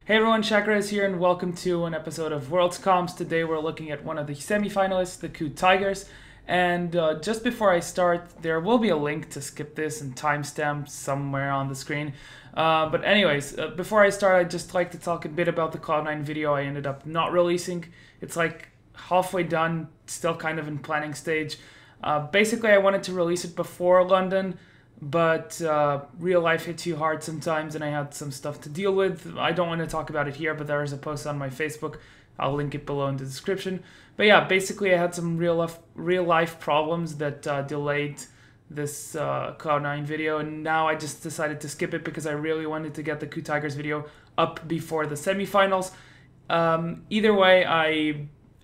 Hey everyone, Shakarez here and welcome to an episode of World's Comms. Today we're looking at one of the semi-finalists, the KOO Tigers. And just before I start, there will be a link to skip this and timestamp somewhere on the screen. But anyways, before I start, I'd just like to talk a bit about the Cloud9 video I ended up not releasing. It's like halfway done, still kind of in planning stage. Basically, I wanted to release it before London, but real life hits you hard sometimes and I had some stuff to deal with. I don't want to talk about it here, but there is a post on my Facebook. I'll link it below in the description. But yeah, basically I had some real life problems that delayed this Cloud9 video, and now I just decided to skip it because I really wanted to get the KOO Tigers video up before the semifinals. Either way,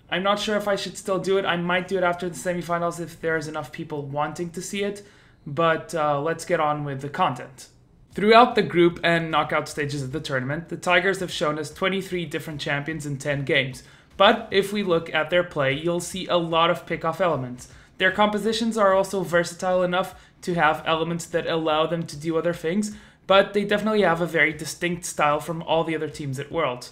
I'm not sure if I should still do it. I might do it after the semifinals if there's enough people wanting to see it. But let's get on with the content. Throughout the group and knockout stages of the tournament, the Tigers have shown us 23 different champions in 10 games. But if we look at their play, you'll see a lot of pick-off elements. Their compositions are also versatile enough to have elements that allow them to do other things, but they definitely have a very distinct style from all the other teams at Worlds.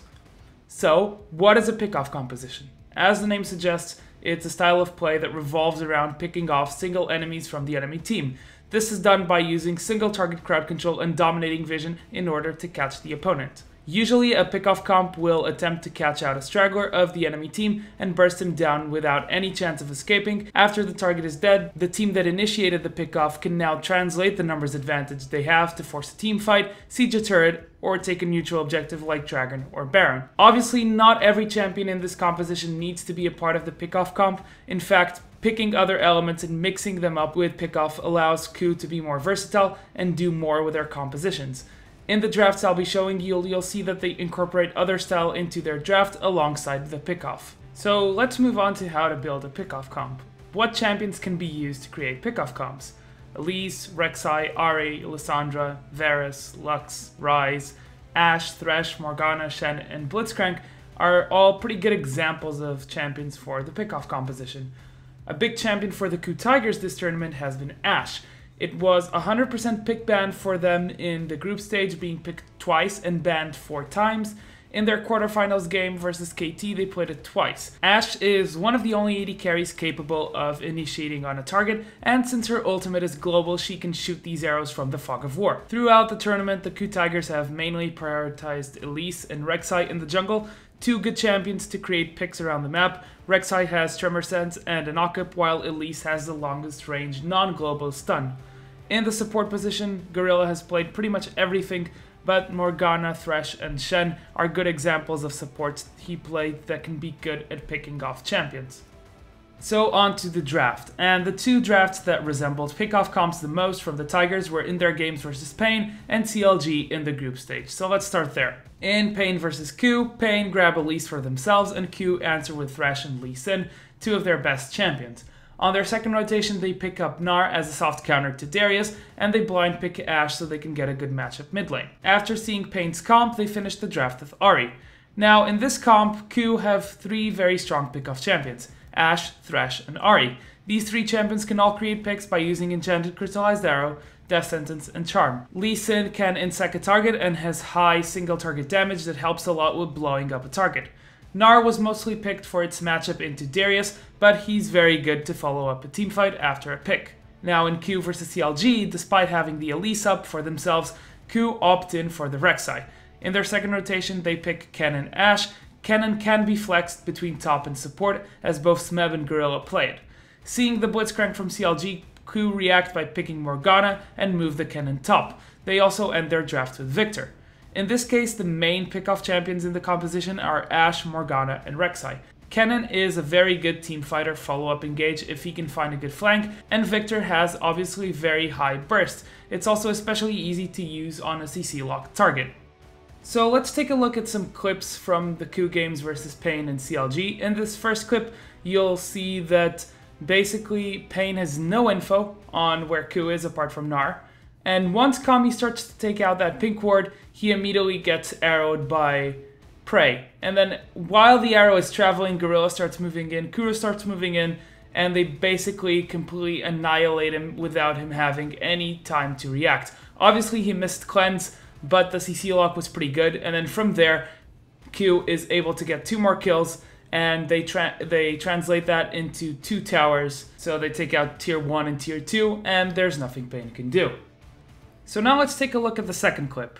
So, what is a pick-off composition? As the name suggests, it's a style of play that revolves around picking off single enemies from the enemy team. This is done by using single target crowd control and dominating vision in order to catch the opponent. Usually a pick-off comp will attempt to catch out a straggler of the enemy team and burst him down without any chance of escaping. After the target is dead, the team that initiated the pick-off can now translate the numbers advantage they have to force a team fight, siege a turret, or take a neutral objective like Dragon or Baron. Obviously, not every champion in this composition needs to be a part of the pick-off comp. In fact, picking other elements and mixing them up with pick-off allows KOO to be more versatile and do more with their compositions. In the drafts I'll be showing you, you'll see that they incorporate other style into their draft alongside the pick-off. So let's move on to how to build a pick-off comp. What champions can be used to create pick-off comps? Elise, Rek'Sai, Ahri, Lissandra, Varus, Lux, Ryze, Ashe, Thresh, Morgana, Shen, and Blitzcrank are all pretty good examples of champions for the pick-off composition. A big champion for the KOO Tigers this tournament has been Ashe. It was 100% pick ban for them in the group stage, being picked twice and banned 4 times. In their quarterfinals game versus KT, they played it twice. Ashe is one of the only AD carries capable of initiating on a target, and since her ultimate is global, she can shoot these arrows from the Fog of War. Throughout the tournament, the KOO Tigers have mainly prioritized Elise and Rek'Sai in the jungle, 2 good champions to create picks around the map. Rek'Sai has Tremor Sense and a knockup, while Elise has the longest range non-global stun. In the support position, Gorilla has played pretty much everything, but Morgana, Thresh, and Shen are good examples of supports he played that can be good at picking off champions. So on to the draft, and the 2 drafts that resembled pick-off comps the most from the Tigers were in their games versus Pain and CLG in the group stage, so let's start there. In Pain versus KOO, Pain grab Elise for themselves and KOO answer with Thresh and Lee Sin, 2 of their best champions. On their second rotation, they pick up Gnar as a soft counter to Darius, and they blind pick Ashe so they can get a good matchup mid lane. After seeing Pain's comp, they finish the draft with Ahri. Now, in this comp, KOO have 3 very strong pick-off champions: Ashe, Thresh, and Ahri. These 3 champions can all create picks by using Enchanted Crystallized Arrow, Death Sentence, and Charm. Lee Sin can insect a target and has high single target damage that helps a lot with blowing up a target. Gnar was mostly picked for its matchup into Darius, but he's very good to follow up a teamfight after a pick. Now in KOO vs CLG, despite having the Elise up for themselves, KOO opt in for the Rek'Sai. In their second rotation, they pick Ken and Ashe. Kennen can be flexed between top and support, as both Smeb and Gorilla play it. Seeing the Blitzcrank from CLG, KOO react by picking Morgana and move the Kennen top. They also end their draft with Victor. In this case, the main pick-off champions in the composition are Ashe, Morgana, and Rek'Sai. Kennen is a very good team fighter follow-up engage if he can find a good flank, and Victor has obviously very high burst. It's also especially easy to use on a CC locked target. So let's take a look at some clips from the KOO games versus Pain and CLG. In this first clip, you'll see that basically Pain has no info on where KOO is apart from Gnar. And once Kami starts to take out that pink ward, he immediately gets arrowed by Prey. And then while the arrow is traveling, Gorilla starts moving in, Kuro starts moving in, and they basically completely annihilate him without him having any time to react. Obviously he missed cleanse, but the CC lock was pretty good, and then from there, KOO is able to get 2 more kills, and they translate that into 2 towers. So they take out tier 1 and tier 2, and there's nothing Pain can do. So now let's take a look at the second clip.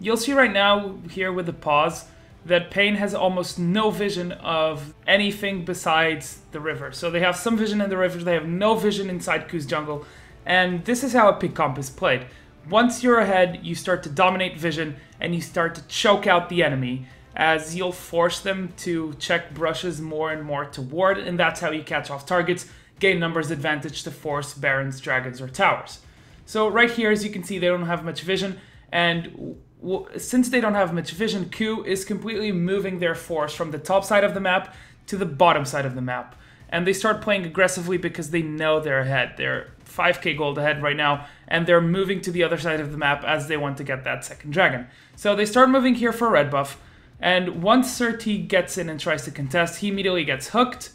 You'll see right now here with the pause that Pain has almost no vision of anything besides the river. So they have some vision in the river, they have no vision inside KOO's jungle, and this is how a pick comp is played. Once you're ahead, you start to dominate vision, and you start to choke out the enemy, as you'll force them to check brushes more and more to ward, and that's how you catch off targets, gain numbers advantage to force barons, dragons, or towers. So right here, as you can see, they don't have much vision, and since they don't have much vision, KOO is completely moving their force from the top side of the map to the bottom side of the map. And they start playing aggressively because they know they're ahead. They're 5k gold ahead right now, and they're moving to the other side of the map as they want to get that second dragon. So they start moving here for red buff, and once Sir T gets in and tries to contest, he immediately gets hooked,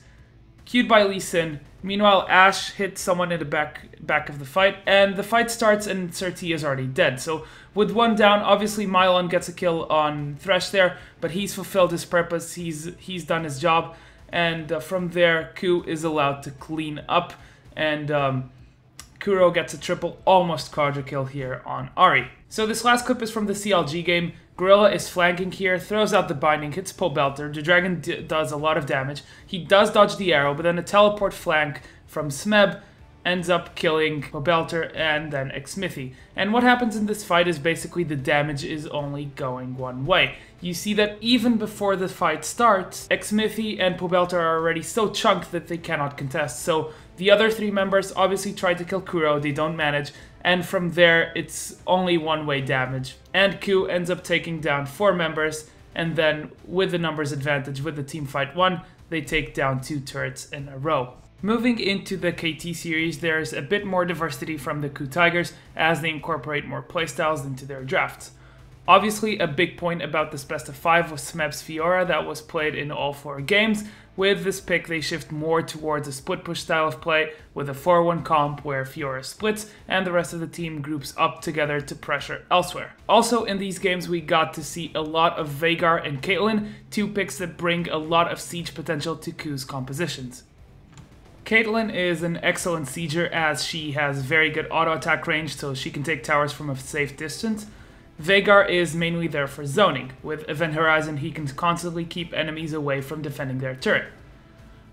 queued by Lee Sin. Meanwhile, Ashe hits someone in the back of the fight, and the fight starts and Sir T is already dead. So with 1 down, obviously Mylon gets a kill on Thresh there, but he's fulfilled his purpose, he's done his job, and from there, KOO is allowed to clean up, and Kuro gets a triple, almost quadra kill here on Ahri. So this last clip is from the CLG game. Gorilla is flanking here, throws out the binding, hits Pobelter. The dragon does a lot of damage. He does dodge the arrow, but then a teleport flank from Smeb ends up killing Pobelter and then Xmithy. And what happens in this fight is basically the damage is only going one way. You see that even before the fight starts, Xmithy and Pobelter are already so chunked that they cannot contest. So the other 3 members obviously try to kill Kuro, they don't manage, and from there it's only one-way damage. And KOO ends up taking down 4 members, and then with the numbers advantage with the team fight 1, they take down 2 turrets in a row. Moving into the KT series, there's a bit more diversity from the KOO Tigers as they incorporate more playstyles into their drafts. Obviously, a big point about this best of 5 was Smeb's Fiora that was played in all 4 games. With this pick, they shift more towards a split push style of play with a 4-1 comp where Fiora splits and the rest of the team groups up together to pressure elsewhere. Also in these games, we got to see a lot of Veigar and Caitlyn, 2 picks that bring a lot of siege potential to KOO's compositions. Caitlyn is an excellent sieger as she has very good auto attack range, so she can take towers from a safe distance. Veigar is mainly there for zoning. With Event Horizon, he can constantly keep enemies away from defending their turret.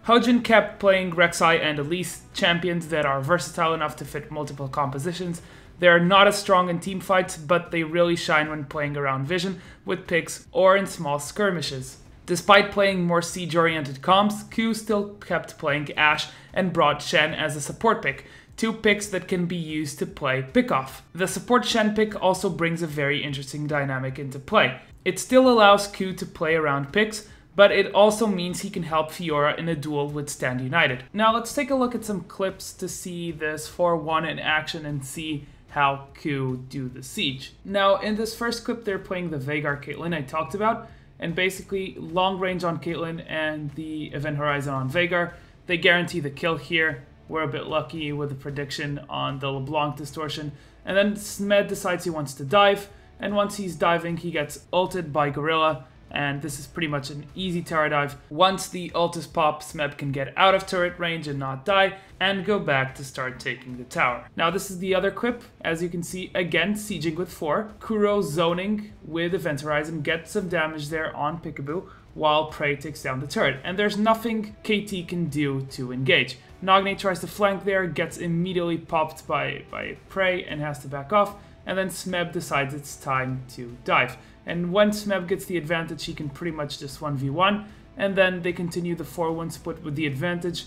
Hojin kept playing Rek'Sai and Elise, champions that are versatile enough to fit multiple compositions. They are not as strong in team fights, but they really shine when playing around vision, with picks, or in small skirmishes. Despite playing more siege-oriented comps, KOO still kept playing Ashe and brought Shen as a support pick, 2 picks that can be used to play pick-off. The support Shen pick also brings a very interesting dynamic into play. It still allows KOO to play around picks, but it also means he can help Fiora in a duel with Stand United. Now let's take a look at some clips to see this 4-1 in action and see how KOO do the siege. Now in this first clip they're playing the Veigar Caitlyn I talked about, and basically long range on Caitlyn and the Event Horizon on Veigar. They guarantee the kill here. We're a bit lucky with the prediction on the LeBlanc distortion. And then Smed decides he wants to dive, and once he's diving he gets ulted by Gorilla, and this is pretty much an easy tower dive. Once the ult is popped, Smeb can get out of turret range and not die, and go back to start taking the tower. Now this is the other clip. As you can see, again, sieging with 4. Kuro zoning with Event Horizon, gets some damage there on Peekaboo, while Prey takes down the turret. And there's nothing KT can do to engage. Nagne tries to flank there, gets immediately popped by Prey and has to back off, and then Smeb decides it's time to dive. And when Smeb gets the advantage, he can pretty much just 1v1, and then they continue the 4-1 split with the advantage.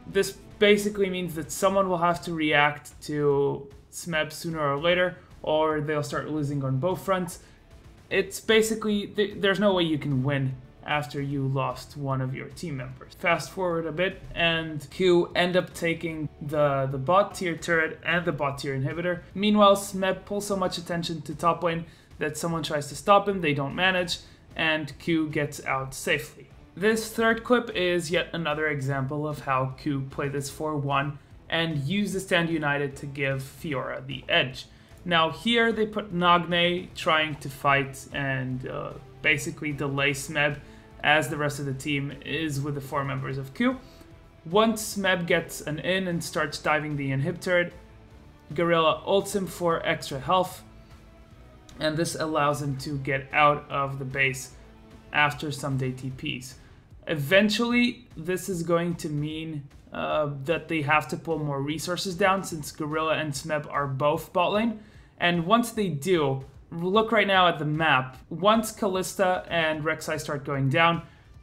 This basically means that someone will have to react to Smeb sooner or later, or they'll start losing on both fronts. It's basically, there's no way you can win after you lost one of your team members. Fast forward a bit, and KOO end up taking the bot tier turret and the bot tier inhibitor. Meanwhile, Smeb pulls so much attention to top lane that someone tries to stop him, they don't manage, and KOO gets out safely. This third clip is yet another example of how KOO played this 4-1 and used the Stand United to give Fiora the edge. Now here they put Nagne trying to fight and basically delay Smeb as the rest of the team is with the 4 members of KOO. Once Smeb gets an in and starts diving the inhib turret, Gorilla ults him for extra health, and this allows him to get out of the base after some day TPs. Eventually, this is going to mean that they have to pull more resources down since Gorilla and Smeb are both bot lane. And once they do, look right now at the map. Once Kalista and Rek'Sai start going down,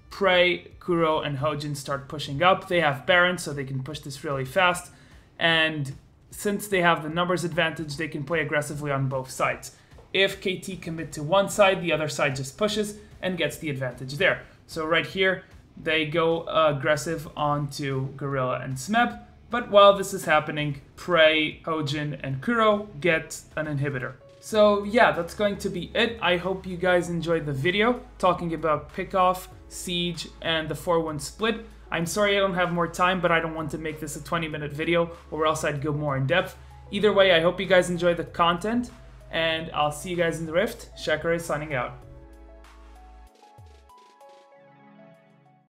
Prey, Kuro, and Hojin start pushing up. They have Baron, so they can push this really fast. And since they have the numbers advantage, they can play aggressively on both sides. If KT commit to one side, the other side just pushes and gets the advantage there. So right here, they go aggressive onto Gorilla and Smeb. But while this is happening, Prey, Hojin, and Kuro get an inhibitor. So yeah, that's going to be it. I hope you guys enjoyed the video talking about Pickoff, Siege, and the 4-1 split. I'm sorry I don't have more time, but I don't want to make this a 20-minute video, or else I'd go more in depth. Either way, I hope you guys enjoy the content, and I'll see you guys in the Rift. Shakarez signing out.